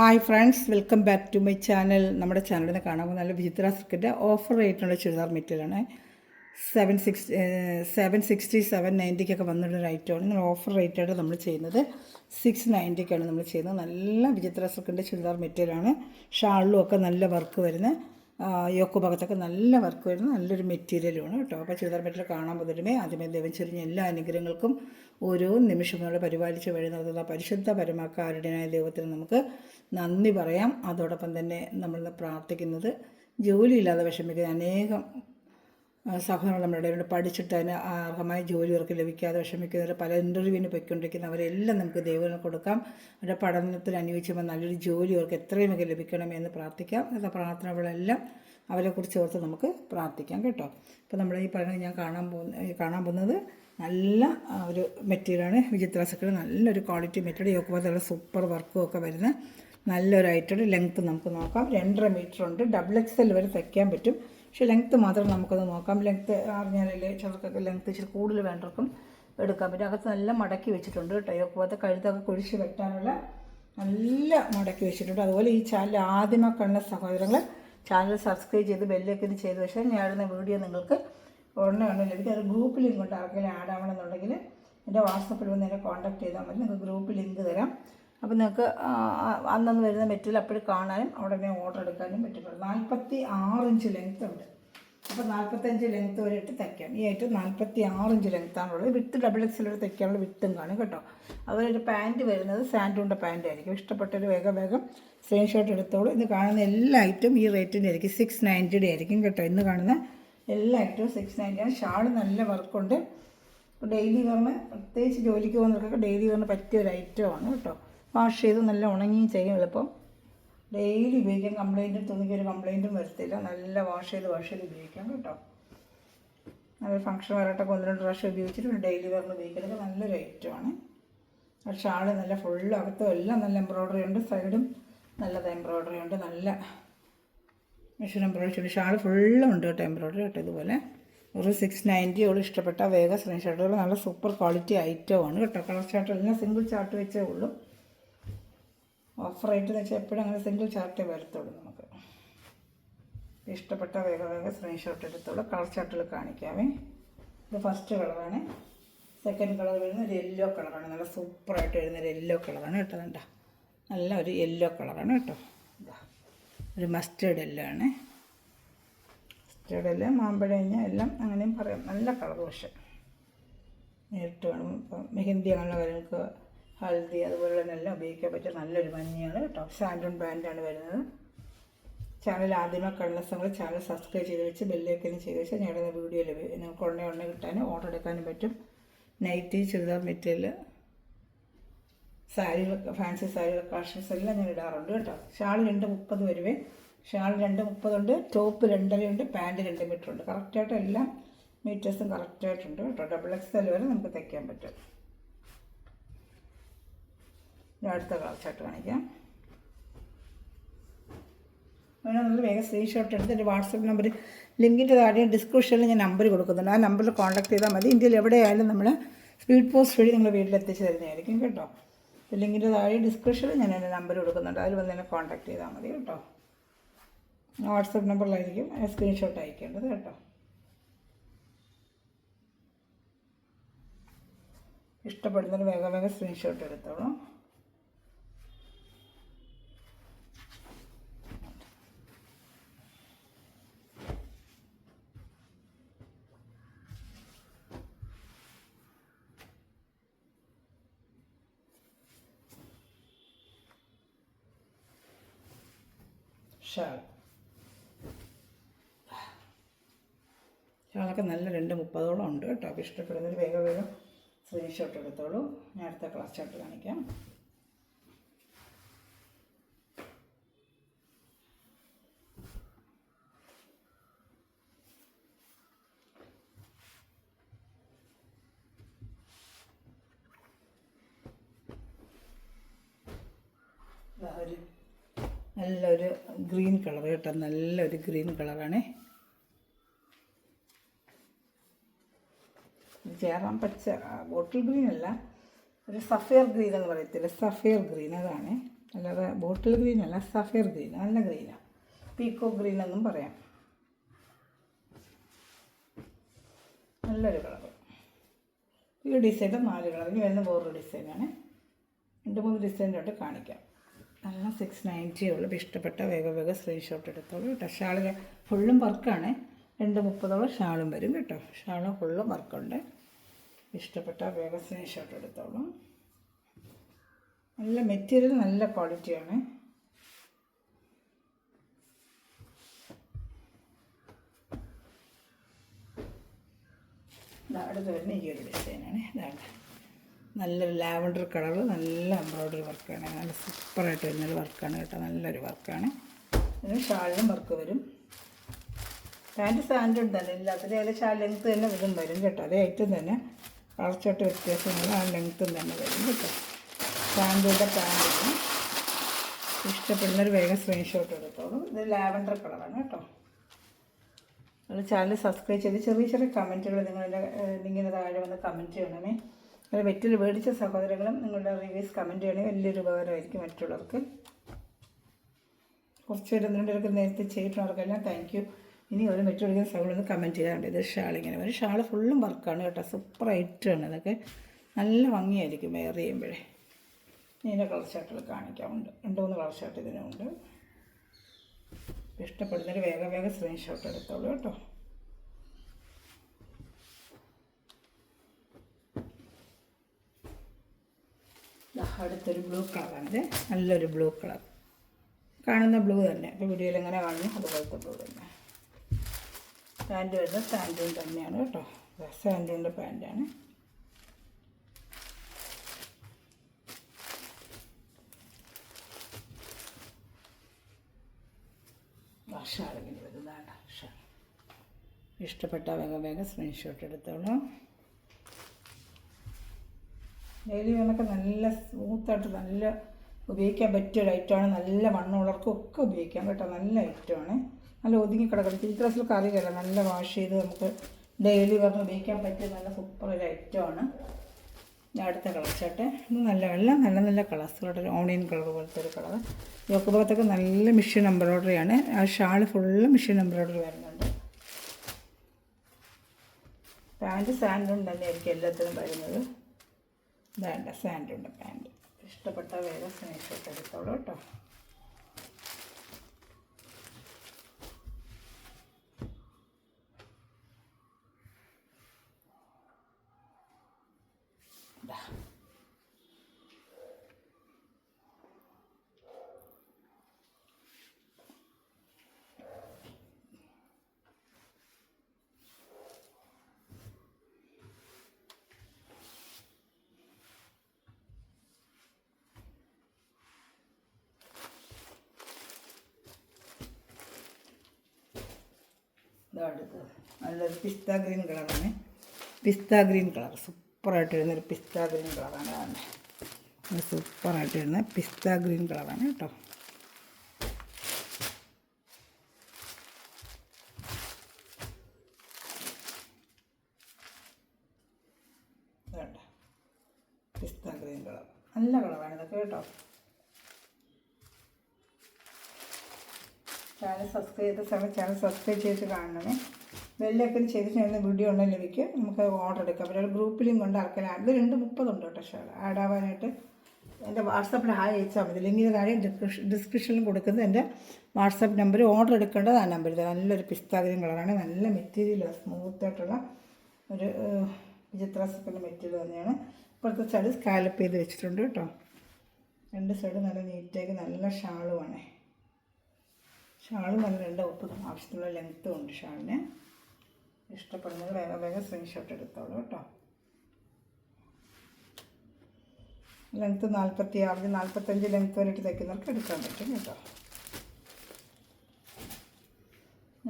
Hi friends, welcome back to my channel. നമ്മുടെ ചാനലിൽ നിന്ന് കാണാൻ നല്ല വിചിത്ര സിൽക്കിൻ്റെ ഓഫർ റേറ്റിനുള്ള ചുരിദാർ മെറ്റീരിയലാണ്. 760 790 വന്നിട്ടൊരു ഐറ്റമാണ്. നിങ്ങൾ ഓഫർ റേറ്റായിട്ട് നമ്മൾ ചെയ്യുന്നത് 690 നമ്മൾ ചെയ്യുന്നത്. നല്ല വിചിത്ര സിൽക്കിൻ്റെ ചുരിദാർ മെറ്റീരിയലാണ്. ഷാളിലും ഒക്കെ നല്ല വർക്ക് വരുന്ന, യോക്ക് ഭാഗത്തൊക്കെ നല്ല വർക്ക് വരുന്ന നല്ലൊരു മെറ്റീരിയലുമാണ് കേട്ടോ. അപ്പോൾ ചുരിദാർ മെറ്റീരിയൽ കാണാൻ പോകുന്നതിനുമേ ആദ്യമേ ദൈവം ചൊരിഞ്ഞ എല്ലാ അനുഗ്രഹങ്ങൾക്കും ഓരോ നിമിഷവും നമ്മളെ പരിപാലിച്ച് വഴി നടത്തുന്ന പരിശുദ്ധ പരമാക്കാരുടനായ ദൈവത്തിന് നമുക്ക് നന്ദി പറയാം. അതോടൊപ്പം തന്നെ നമ്മൾ പ്രാർത്ഥിക്കുന്നത് ജോലിയില്ലാതെ വിഷമിക്കുന്ന അനേകം സഹോദരങ്ങൾ നമ്മുടെ ഇടയിലുണ്ട്. പഠിച്ചിട്ട് അതിന് അർഹമായ ജോലി അവർക്ക് ലഭിക്കാതെ വിഷമിക്കുന്നവർ, പല ഇൻ്റർവ്യൂവിന് പോയിക്കൊണ്ടിരിക്കുന്നവരെല്ലാം നമുക്ക് ദൈവത്തിന് കൊടുക്കാം. അവരുടെ പഠനത്തിന് അനുയോജ്യമായ നല്ലൊരു ജോലി അവർക്ക് എത്രയും മികച്ച ലഭിക്കണമെന്ന് പ്രാർത്ഥിക്കാം. എന്ന പ്രാർത്ഥനകളെല്ലാം അവരെക്കുറിച്ച് ഓർത്ത് നമുക്ക് പ്രാർത്ഥിക്കാം കേട്ടോ. അപ്പോൾ നമ്മൾ ഈ പറയുന്നത് ഞാൻ കാണാൻ പോകുന്നത് നല്ല ഒരു മെറ്റീരിയലാണ്. വിചിത്ര സിൽക്കിൽ നല്ലൊരു ക്വാളിറ്റി മെറ്റീരിയൽ, യോക്കുപാടുള്ള സൂപ്പർ വർക്കും ഒക്കെ വരുന്ന നല്ലൊരു ഐറ്റം. ലെങ്ത്ത് നമുക്ക് നോക്കാം. 2.5 മീറ്റർ ഉണ്ട്. XXL വരെ തയ്ക്കാൻ പറ്റും. പക്ഷേ ലെങ്ത്ത് മാത്രം നമുക്കൊന്ന് നോക്കാം. ലെങ്ത്ത് അറിഞ്ഞാലല്ലേ ചിലർക്കൊക്കെ ലെങ്ത്ത് ഇച്ചിരി കൂടുതൽ വേണ്ടവർക്കും എടുക്കാൻ പറ്റും. അകത്ത് നല്ല മടക്കി വെച്ചിട്ടുണ്ട് കേട്ടോ. യോക്കുപാദത്തെ കഴുത്തൊക്കെ കുഴിച്ച് വെട്ടാനുള്ള നല്ല മടക്കി വെച്ചിട്ടുണ്ട്. അതുപോലെ ഈ ചാനൽ ആദ്യമേ കാണുന്ന സഹോദരങ്ങൾ ചാനൽ സബ്സ്ക്രൈബ് ചെയ്ത് ബെല്ലൈക്കൻ ചെയ്ത് വെച്ചാൽ ഞാനിടുന്ന വീഡിയോ നിങ്ങൾക്ക് ഉടനെ ലഭിക്കും. അത് ഗ്രൂപ്പ് ലിങ്ക് കൊണ്ട് ആർക്കെങ്കിലും ആഡ് ആവണമെന്നുണ്ടെങ്കിൽ എൻ്റെ വാട്സപ്പിൽ വന്ന് എന്നെ കോൺടാക്ട് ചെയ്താൽ മതി. നിങ്ങൾക്ക് ഗ്രൂപ്പ് ലിങ്ക് തരാം. അപ്പോൾ നിങ്ങൾക്ക് അന്നന്ന് വരുന്ന മെറ്റീരിയൽ അപ്പോഴും കാണാനും ഉടനെ ഓർഡർ എടുക്കാനും പറ്റും. 46 ഇഞ്ച് ലെങ്ത്ത് ഉണ്ട്. അപ്പോൾ 45 ലെങ്ത്ത് വരെ ഇട്ട് തയ്ക്കാം. ഈ ആയിട്ട് 46 ഇഞ്ച് ലെങ്ത്താണുള്ളത്. വിട്ട് XXL വരെ തയ്ക്കാനുള്ള വിട്ടും കാണും കേട്ടോ. അതുപോലെ ഒരു പാൻറ്റ് വരുന്നത് സാൻഡൂണിൻ്റെ പാൻറ്റ് ആയിരിക്കും. ഇഷ്ടപ്പെട്ടൊരു വേഗം സ്ക്രീൻഷോട്ട് എടുത്തോളൂ. ഇന്ന് കാണുന്ന എല്ലാ ഐറ്റവും ഈ റേറ്റിൻ്റെ ആയിരിക്കും. 690 ആയിരിക്കും കേട്ടോ. ഇന്ന് കാണുന്ന എല്ലാ ഐറ്റവും 690 ഷാള് നല്ല വർക്കുണ്ട്. ഡെയിലി വെയറിന്, പ്രത്യേകിച്ച് ജോലിക്ക് പോകുന്നവർക്കൊക്കെ ഡെയിലി വെയറിന് പറ്റിയ ഒരു ഐറ്റമാണ് കേട്ടോ. വാഷ് ചെയ്ത് നല്ല ഉണങ്ങിയും ചെയ്യും. എളുപ്പം ഡെയിലി ഉപയോഗിക്കാം. കംപ്ലൈൻറ്റും തുണിക്ക് ഒരു കംപ്ലൈൻറ്റും വരത്തില്ല. നല്ല വാഷ് ചെയ്ത് ഉപയോഗിക്കാം കേട്ടോ. നല്ല ഫംഗ്ഷൻ വരാട്ടൊക്കെ 1-2 പ്രാവശ്യം ഉപയോഗിച്ചിട്ട് ഡെയിലി വെയറിന് ഉപയോഗിക്കുന്നത് നല്ലൊരു ഐറ്റമാണ്. ഷാള് നല്ല ഫുള്ള് അകത്തും എല്ലാം നല്ല എംബ്രോയ്ഡറി ഉണ്ട്. സൈഡും നല്ലത് എംബ്രോയ്ഡറി ഉണ്ട്. നല്ല മെഷീൻ എംബ്രോയ്ഡറി ഷാള് ഫുള്ളും ഉണ്ട് കേട്ടോ. എംബ്രോയ്ഡറി കേട്ടോ. ഇതുപോലെ ഒരു 690 ഇഷ്ടപ്പെട്ട വേഗം സ്ക്രീൻഷോട്ടുകൾ. നല്ല സൂപ്പർ ക്വാളിറ്റി ഐറ്റമാണ് കേട്ടോ. കളർ ചാർട്ട് എല്ലാം സിംഗിൾ ചാർട്ട് വെച്ചേ ഉള്ളൂ. ഓഫർ റേറ്റ് എന്ന് വെച്ചാൽ എപ്പോഴും അങ്ങനെ സിംഗിൾ ചാർട്ടേ വരത്തുള്ളൂ. നമുക്ക് ഇഷ്ടപ്പെട്ട വേഗം സ്ക്രീൻഷോട്ട് എടുത്തോളൂ. കളർ ചാർട്ടുകൾ കാണിക്കാമേ. ഇത് ഫസ്റ്റ് കളറാണ്. സെക്കൻഡ് കളർ വരുന്നത് ഒരു യെല്ലോ കളറാണ്. നല്ല സൂപ്പറായിട്ട് വരുന്നൊരു യെല്ലോ കളറാണ് കേട്ടോ. കണ്ട നല്ല ഒരു യെല്ലോ കളറാണ് കേട്ടോ. ഒരു മസ്റ്റേർഡ് യെല്ലോ ആണ്. മസ്റ്റേർഡ് യെല്ലോ, മാമ്പഴഞ്ഞ എല്ലാം അങ്ങനെയും പറയാം. നല്ല കളർ. പക്ഷേ നേരിട്ട് വേണം. ഇപ്പം മെഹന്തി അങ്ങനെയുള്ള കാര്യങ്ങൾക്ക്, ഹൽദി അതുപോലെ എല്ലാം ഉപയോഗിക്കാൻ പറ്റിയ നല്ലൊരു മഞ്ഞയാണ് കേട്ടോ. സാൻഡൂൺ ബ്രാൻഡാണ് വരുന്നത്. ചാനൽ ആദ്യമേ കാണുന്ന സമയത്ത് ചാനൽ സബ്സ്ക്രൈബ് ചെയ്ത് വെച്ച് ബെല്ലൈക്കൻ ചെയ്ത് വെച്ചാൽ ഞങ്ങളുടെ വീഡിയോ നിങ്ങൾക്ക് ഉടനെ കിട്ടാനും ഓർഡർ എടുക്കാനും പറ്റും. നൈറ്റി, ചുരിദാർ മെറ്റീരിയൽ, സാരികൾ, ഫാൻസി സാരികൾ, കളക്ഷൻസ് എല്ലാം ഞാൻ ഇടാറുണ്ട് കേട്ടോ. ഷാൾ 2.30 വരുവേ. ഷാൾ 2.30 ഉണ്ട്. ടോപ്പ് 2.5 ഉണ്ട്. പാൻറ്റ് 2 മീറ്റർ ഉണ്ട്. കറക്റ്റായിട്ട് എല്ലാം മീറ്റേഴ്സും കറക്റ്റായിട്ടുണ്ട് കേട്ടോ. XXL വരെ നമുക്ക് തയ്ക്കാൻ പറ്റും. അടുത്ത കളർ ചാർട്ട് കാണിക്കാം. അങ്ങനെ നമ്മൾ വേഗം സ്ക്രീൻഷോട്ട് എടുത്ത് എൻ്റെ വാട്സപ്പ് നമ്പർ ലിങ്കിൻ്റെ താഴെ ഡിസ്ക്രിപ്ഷനിൽ ഞാൻ നമ്പർ കൊടുക്കുന്നുണ്ട്. ആ നമ്പറിൽ കോൺടാക്ട് ചെയ്താൽ മതി. ഇന്ത്യയിൽ എവിടെയായാലും നമ്മൾ സ്പീഡ് പോസ്റ്റ് വഴി നിങ്ങൾ വീട്ടിലെത്തിച്ച് തരുന്നതായിരിക്കും കേട്ടോ. ലിങ്കിൻ്റെ താഴെ ഡിസ്ക്രിപ്ഷനിൽ ഞാൻ എൻ്റെ നമ്പർ കൊടുക്കുന്നുണ്ട്. അതിൽ വന്ന് എന്നെ കോൺടാക്ട് ചെയ്താൽ മതി കേട്ടോ. വാട്സപ്പ് നമ്പറിലായിരിക്കും സ്ക്രീൻഷോട്ട് അയക്കേണ്ടത് കേട്ടോ. ഇഷ്ടപ്പെടുന്നതിന് വേഗം സ്ക്രീൻഷോട്ട് എടുത്തോളൂ. ഷാളൊക്കെ നല്ല 2.30 ഉണ്ട് കേട്ടോ. അപ്പോൾ ഇഷ്ടപ്പെടുന്നൊരു വേഗം സ്ക്രീൻഷോട്ട് എടുത്തോളൂ. ഞാൻ അടുത്ത കളർ ചാർട്ട് കാണിക്കാം. നല്ലൊരു ഗ്രീൻ കളർ കേട്ടോ. നല്ലൊരു ഗ്രീൻ കളറാണ്. ചേരാൻ പച്ച ബോട്ടിൽ ഗ്രീൻ അല്ല, ഒരു സഫയർ ഗ്രീൻ എന്ന് പറയത്തില്ല, സഫയർ ഗ്രീൻ അതാണ്. അല്ലാതെ ബോട്ടിൽ ഗ്രീൻ അല്ല, സഫയർ ഗ്രീൻ, നല്ല ഗ്രീനാണ്. പീക്കോ ഗ്രീൻ എന്നും പറയാം. നല്ലൊരു കളർ. ഈ ഡിസൈൻ്റെ 4 കളർ. ഇനി വരുന്ന വേറൊരു ഡിസൈനാണ്. 2-3 ഡിസൈനിലോട്ട് കാണിക്കാം. നല്ല 690 ഉള്ളൂ. ഇഷ്ടപ്പെട്ട വേഗം സ്ക്രീൻഷോട്ട് എടുത്തോളൂ കേട്ടോ. ഷാളിൽ ഫുള്ളും വർക്കാണ്. 230 ഷാളും വരും കേട്ടോ. ഷാളും ഫുള്ളും വർക്കുണ്ട്. ഇഷ്ടപ്പെട്ട വേഗം സ്ക്രീൻഷോട്ട് എടുത്തോളൂ. നല്ല മെറ്റീരിയൽ, നല്ല ക്വാളിറ്റിയാണ്. അടുത്ത് വരുന്ന ഈ ഒരു ഡിസൈനാണ്. ഇതാണ് നല്ലൊരു ലാവൻഡർ കളർ, നല്ല എംബ്രോയ്ഡറി വർക്കാണ്. നല്ല സൂപ്പറായിട്ട് വരുന്നൊരു വർക്കാണ് കേട്ടോ. നല്ലൊരു വർക്കാണ്. ഇതിന് ഷാളിനും വർക്ക് വരും. പാൻറ്റ് സാൻഡും തന്നെ ഇല്ലാത്തത് അതിൽ ഷാൾ ലെങ്ത്ത് തന്നെ ഇതും വരും കേട്ടോ. അതേ ഐറ്റം തന്നെ കളർച്ചോട്ട് വ്യത്യാസങ്ങൾ ആ ലെങ്ത്തും തന്നെ വരും കേട്ടോ. സാൻഡിൻ്റെ പാൻറ്റിന് ഇഷ്ടപ്പെടുന്നൊരു വേഗം സ്ക്രീൻഷോട്ട് എടുത്തോളൂ. ഇത് ലാവൻഡർ കളറാണ് കേട്ടോ. നിങ്ങൾ ചാനൽ സബ്സ്ക്രൈബ് ചെയ്ത് ചെറിയ കമൻറ്റുകൾ നിങ്ങളുടെ ഇങ്ങനെ താഴെ വന്ന് കമൻറ്റ് ചെയ്യണമേ. അത് വെറ്റിൽ മേടിച്ച സഹോദരങ്ങളും നിങ്ങളുടെ റിവ്യൂസ് കമൻറ്റ് ചെയ്യണേ. വലിയൊരു ഉപകാരമായിരിക്കും മറ്റുള്ളവർക്ക്. കുറച്ച് പേര് നിങ്ങളുടെ നേരത്തെ ചെയ്തിട്ടുള്ളവർക്കെല്ലാം താങ്ക് യു. ഇനി ഒരു മെറ്റീരിയൽ സൗണ്ട് കമൻറ്റ് ചെയ്യാറുണ്ട്. ഇത് ഷാൾ ഇങ്ങനെ വരും. ഷാൾ ഫുള്ളും വർക്കാണ് കേട്ടോ. സൂപ്പർ ഐറ്റമാണ്. ഇതൊക്കെ നല്ല ഭംഗിയായിരിക്കും വെയർ ചെയ്യുമ്പോഴേ. ഇതിൻ്റെ കളർ ഷർട്ടുകൾ കാണിക്കാറുണ്ട്. 2-3 കളർ ഷർട്ട് ഇതിനുണ്ട്. ഇഷ്ടപ്പെടുന്നൊരു വേഗം സ്ക്രീൻഷോട്ട് എടുത്തോളൂ കേട്ടോ. അടുത്തൊരു ബ്ലൂ കളറാണിത്. നല്ലൊരു ബ്ലൂ കളർ. കാണുന്ന ബ്ലൂ തന്നെ. ഇപ്പോൾ വീഡിയോയിൽ എങ്ങനെ കാണുന്നു അതുപോലത്തെ ബ്ലൂ തന്നെ. പാൻറ്റ് വരുന്നത് സാൻഡൂൺ തന്നെയാണ് കേട്ടോ. സാൻഡൂണിൻ്റെ പാൻറ്റാണ്. ഷാളിങ്ങനെ വരുന്നതാണ് ഷാൾ. ഇഷ്ടപ്പെട്ട വേഗം സ്ക്രീൻഷോട്ട് എടുത്തോളൂ. ഡെയിലി വേണമൊക്കെ നല്ല സ്മൂത്തായിട്ട് നല്ല ഉപയോഗിക്കാൻ പറ്റിയൊരു ഐറ്റമാണ്. നല്ല വണ്ണമുള്ളവർക്കും ഒക്കെ ഉപയോഗിക്കാം കേട്ടോ. നല്ല ഐറ്റമാണ്. നല്ല ഒതുങ്ങി കിടക്കണം. ടീച്ചേഴ്സിലൊക്കെ അറിയില്ല. നല്ല വാഷ് ചെയ്ത് നമുക്ക് ഡെയിലി വന്ന് ഉപയോഗിക്കാൻ പറ്റിയ നല്ല സൂപ്പർ ഒരു ഐറ്റമാണ്. അടുത്ത കളർ ഷർട്ട്. ഇത് നല്ല കളേഴ്സുകളുടെ ഓണിയൻ കളർ പോലത്തെ ഒരു കളർ. യോക്ക് ഭാഗത്തൊക്കെ നല്ല മെഷീൻ എംബ്രോയ്ഡറിയാണ്. ആ ഷാൾ ഫുള്ള് മെഷീൻ എംബ്രോയ്ഡറി വരുന്നുണ്ട്. പാൻറ്റ് സാൻഡൂൺ തന്നെയായിരിക്കും എല്ലാത്തിനും വരുന്നത്. ഇതാണ്ട സാൻഡൂണിൻ്റെ പാൻറ്റ്. ഇഷ്ടപ്പെട്ട വേറെ സ്ക്രീൻഷോട്ട് എടുത്തോളൂ കേട്ടോ. അടുത്ത് നല്ലൊരു പിസ്ത ഗ്രീൻ കളറാണ്. പിസ്ത ഗ്രീൻ കളർ സൂപ്പറായിട്ട് വരുന്നൊരു പിസ്ത ഗ്രീൻ കളറാണ്. അതാണ് സൂപ്പറായിട്ട് വരുന്ന പിസ്ത ഗ്രീൻ കളറാണ് കേട്ടോ. പിസ്ത ഗ്രീൻ കളർ നല്ല കളറാണ് ഇതൊക്കെ കേട്ടോ. ചാനൽ സബ്സ്ക്രൈബ് ചെയ്ത സമയം ചാനൽ സബ്സ്ക്രൈബ് ചെയ്ത് കാണണമേ. ബെല്ലൊക്കെ ചെയ്തിട്ട് ഞാൻ വീഡിയോ ഉണ്ടെങ്കിൽ ലഭിക്കും. നമുക്ക് ഓർഡർ എടുക്കാം. അവരുടെ ഗ്രൂപ്പിലും കൊണ്ട് ആർക്കെല്ലാം അത് 2:30 ഉണ്ട് കേട്ടോ. ഷാൾ ആഡ് ആവാനായിട്ട് എൻ്റെ വാട്സാപ്പിൽ ഹായ് അയച്ചാൽ മതി. ലിങ്കിന് താഴെ ഡിസ്ക്രിപ്ഷനിൽ കൊടുക്കുന്നത് എൻ്റെ വാട്സാപ്പ് നമ്പർ. ഓർഡർ എടുക്കേണ്ടത് ആ നമ്പറിൽ. നല്ലൊരു പിസ്ത ഗ്രീൻ കളറാണ്. നല്ല മെറ്റീരിയലാണ്. സ്മൂത്തായിട്ടുള്ള ഒരു വിചിത്ര മെറ്റീരിയൽ തന്നെയാണ്. ഇപ്പോഴത്തെ സൈഡ് സ്കാലപ്പ് ചെയ്ത് വെച്ചിട്ടുണ്ട് കേട്ടോ. 2 സൈഡ് നല്ല നീറ്റാക്കി നല്ല ഷാളുമാണ്. ഷാളും നല്ല 2 ഒപ്പ് ആവശ്യത്തിനുള്ള ലെങ്ത്തും ഉണ്ട് ഷാളിന്. ഇഷ്ടപ്പെടുന്നത് വേഗം സ്ക്രീൻഷോട്ട് എടുത്തോളൂ കേട്ടോ. ലെങ്ത്ത് 46, 45 ലെങ്ത്ത് വരെയിട്ട് തയ്ക്കുന്നവർക്ക് എടുക്കാൻ പറ്റും കേട്ടോ.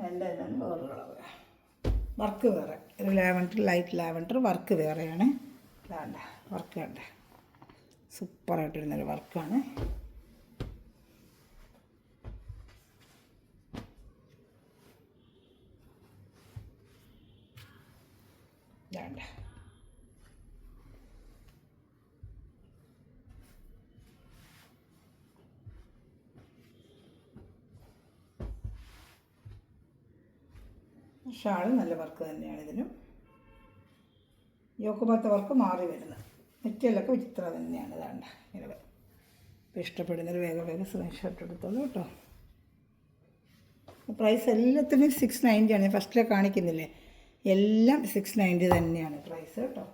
എൻ്റെ തന്നെ വേറെ കളർ വർക്ക് വേറെ. ഒരു ലാവൻഡർ, ലൈറ്റ് ലാവൻഡർ വർക്ക് വേറെയാണ്. വേണ്ട വർക്ക് വേണ്ട. സൂപ്പറായിട്ടിരുന്നൊരു വർക്കാണ്. വേണ്ട ഷാള് നല്ല വർക്ക് തന്നെയാണ് ഇതിനും. യോക്ക് ഭാഗത്തെ വർക്ക് മാറി വരുന്നത്. നെറ്റിലൊക്കെ വിചിത്ര തന്നെയാണ്. ഇതാണ്ട ഇങ്ങനെ. ഇപ്പോൾ ഇഷ്ടപ്പെടുന്നൊരു വേഗം സ്ക്രീൻഷോട്ട് എടുത്തോളൂ കേട്ടോ. പ്രൈസ് എല്ലാത്തിനും 690 ആണ്. ഫസ്റ്റിലെ കാണിക്കുന്നില്ലേ, എല്ലാം 690 തന്നെയാണ് പ്രൈസ് കേട്ടോ.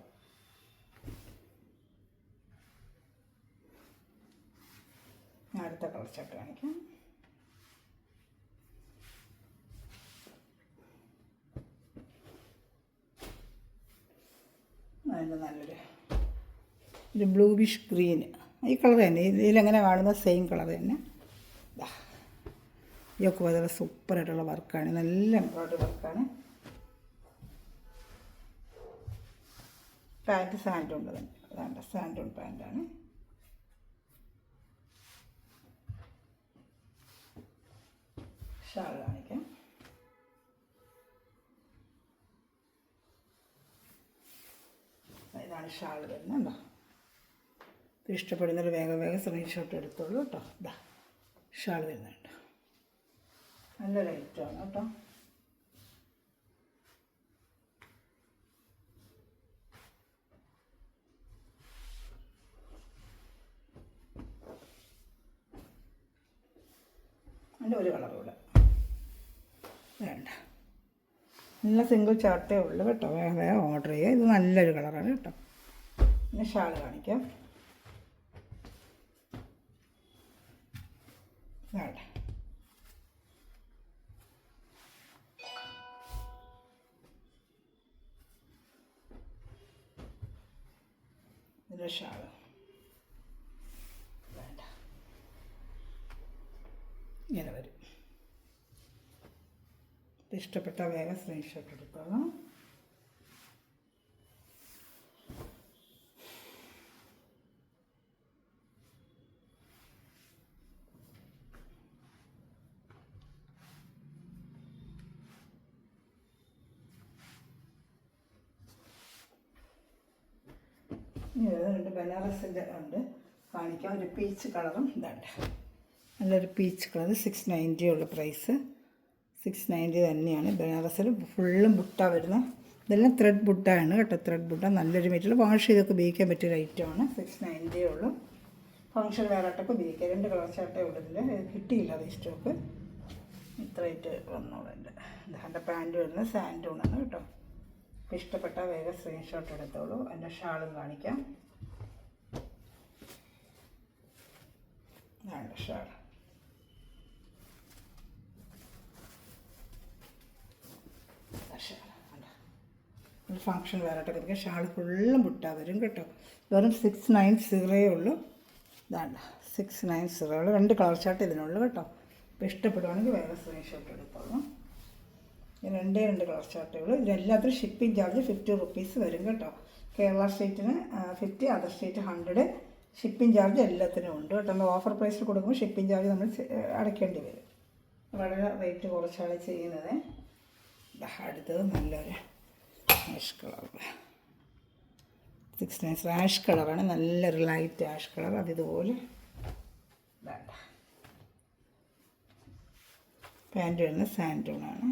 ഞാൻ അടുത്ത കളർ ചാർട്ട് കാണിക്കാം. അതിൻ്റെ നല്ലൊരു ബ്ലൂവിഷ് ഗ്രീന്, ഈ കളർ തന്നെ ഇതിലെങ്ങനെ കാണുന്ന സെയിം കളർ തന്നെ. ഇതൊക്കെ വളരെ സൂപ്പറായിട്ടുള്ള വർക്കാണ്, നല്ല എംബ്രോയ്ഡറി വർക്കാണ്. പാൻറ്റ് സാൻഡുണ്ട് തന്നെ, അതാണ്ട് സാൻഡൂൺ പാൻറ്റാണ്. ഷാൾ കാണിക്കാം. ഇതാണ് ഷാൾ വരുന്നുണ്ടോ. ഇഷ്ടപ്പെടുന്നൊരു വേഗം സ്ക്രീൻഷോട്ട് എടുത്തോളൂ കേട്ടോ. ഇതാ ഷാൾ വരുന്നുണ്ട്, നല്ല ലൈറ്റാണ് കേട്ടോ. അതിൻ്റെ ഒരു കളർ കൂടെ വേണ്ട, നല്ല സിംഗിൾ ചാർട്ടേ ഉള്ളൂ കേട്ടോ. വേഗം ഓർഡർ ചെയ്യുക. ഇത് നല്ലൊരു കളറാണ് കേട്ടോ. പിന്നെ ഷാൾ കാണിക്കാം. വേണ്ട, ഇതിൻ്റെ ഷാൾ വേണ്ട, ഇങ്ങനെ വരും. ഇഷ്ടപ്പെട്ട വേഗം സ്ക്രീൻഷോട്ട് എടുത്തോളാം. രണ്ട് ബനാറസിൻ്റെ ഉണ്ട് കാണിക്കാം. ഒരു പീച്ച് കളറും ഇതാണ്ട്, നല്ലൊരു പീച്ച് കളർ. 690 ഉള്ള പ്രൈസ്, 690 തന്നെയാണ്. ബനാറസിൽ ഫുള്ളും ബുട്ട വരുന്നത്. ഇതെല്ലാം ത്രെഡ് ബുട്ടാണ് കേട്ടോ. ത്രെഡ് ബുട്ട നല്ലൊരു മെറ്റീരിയൽ, വാഷ് ചെയ്തൊക്കെ ഉപയോഗിക്കാൻ പറ്റിയൊരു ഐറ്റമാണ്. 690 ഉള്ളൂ. ഫങ്ഷൻ വേറായിട്ടൊക്കെ ഉപയോഗിക്കാം. 2 കളർ ചാർട്ടേ ഉള്ളതിൽ കിട്ടിയില്ല അത് സ്റ്റോക്ക്. ഇത്ര റേറ്റ് വന്നോളുണ്ട്. എൻ്റെ പാൻറ്റ് വരുന്നത് സാൻഡൂണാണ് കേട്ടോ. അപ്പോൾ ഇഷ്ടപ്പെട്ട വേഗം സ്ക്രീൻഷോട്ട് എടുത്തോളൂ. എൻ്റെ ഷാളും കാണിക്കാം. ഇതാണ് ഷാൾ. ഒരു ഫങ്ഷൻ വേറായിട്ടൊക്കെ എടുക്കുക. ഷാൾ ഫുള്ളും ബുട്ടാ വരും കേട്ടോ. വെറും 690 ഉള്ളൂ. ഇതാണ്ട 690 ഉള്ളൂ. 2 കളർ ചാർട്ട് ഇതിനുള്ളൂ കേട്ടോ. അപ്പോൾ ഇഷ്ടപ്പെടുവാണെങ്കിൽ വേറെ സ്ക്രീൻഷോട്ട് എടുത്തോളൂ. ഈ 2 കളർ ചാർട്ടേ ഉള്ളൂ. ഇതിലെല്ലാത്തിനും ഷിപ്പിംഗ് ചാർജ് 50 റുപ്പീസ് വരും കേട്ടോ. കേരള സ്റ്റേറ്റിന് 50, അതർ സ്റ്റേറ്റ് 100. ഷിപ്പിംഗ് ചാർജ് എല്ലാത്തിനും ഉണ്ട് കേട്ടോ. നമ്മൾ ഓഫർ പ്രൈസിൽ കൊടുക്കുമ്പോൾ ഷിപ്പിംഗ് ചാർജ് നമ്മൾ അടയ്ക്കേണ്ടി വരും. വളരെ റേറ്റ് കുറച്ചാണ് ചെയ്യുന്നത്. അടുത്തത് നല്ലൊരു ആഷ് കളർ, 690 ആഷ് കളറാണ്. നല്ലൊരു ലൈറ്റ് ആഷ് കളർ. അതിതുപോലെ വേണ്ട. പാൻറ്റ് വരുന്നത് സാൻഡൂണാണ്.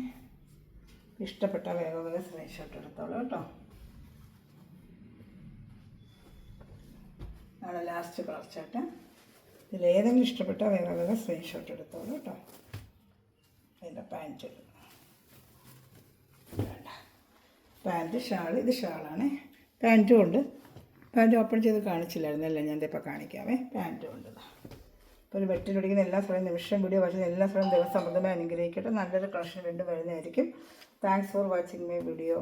ഇഷ്ടപ്പെട്ട വേഗം സ്ക്രീൻഷോട്ട് എടുത്തോളൂ കേട്ടോ. ആണ് ലാസ്റ്റ് കളർ ചാർട്ട്. ഇതിലേതെങ്കിലും ഇഷ്ടപ്പെട്ട വേഗം സ്ക്രീൻഷോട്ട് എടുത്തോളൂ കേട്ടോ. അതിൻ്റെ പാൻറ്റ് വേണ്ട. പാൻറ്റ് ഷാൾ, ഇത് ഷാളാണ്. പാൻറ്റും ഉണ്ട്. പാൻറ്റ് ഓപ്പൺ ചെയ്ത് കാണിച്ചില്ലായിരുന്നു, എല്ലാം ഞാൻ ഇപ്പോൾ കാണിക്കാമേ. പാൻറ്റും ഉണ്ട്. ഇപ്പോൾ ഒരു വെട്ടിലൊടിക്കുന്ന എല്ലാ സ്ഥലവും നിമിഷം വീഡിയോ വായിച്ച എല്ലാ സ്ഥലവും ദിവസം സമൃദ്ധമായി അനുഗ്രഹിക്കട്ടെ. നല്ലൊരു കളക്ഷൻ വീണ്ടും വരുന്നതായിരിക്കും. Thanks for watching my video.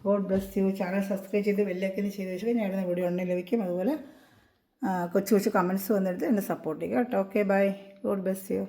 God bless U. Channel subscribe ചെയ്ത് ബെല്ലൈക്കൻ ചെയ്ത് വെച്ചാൽ ഞാൻ ഇടുന്ന വീഡിയോ ഉടനെ ലഭിക്കും. അതുപോലെ കൊച്ചു കമൻറ്റ്സ് വന്നെടുത്ത് എന്നെ സപ്പോർട്ട് ചെയ്യുക കേട്ടോ. Okay, bye. God bless U.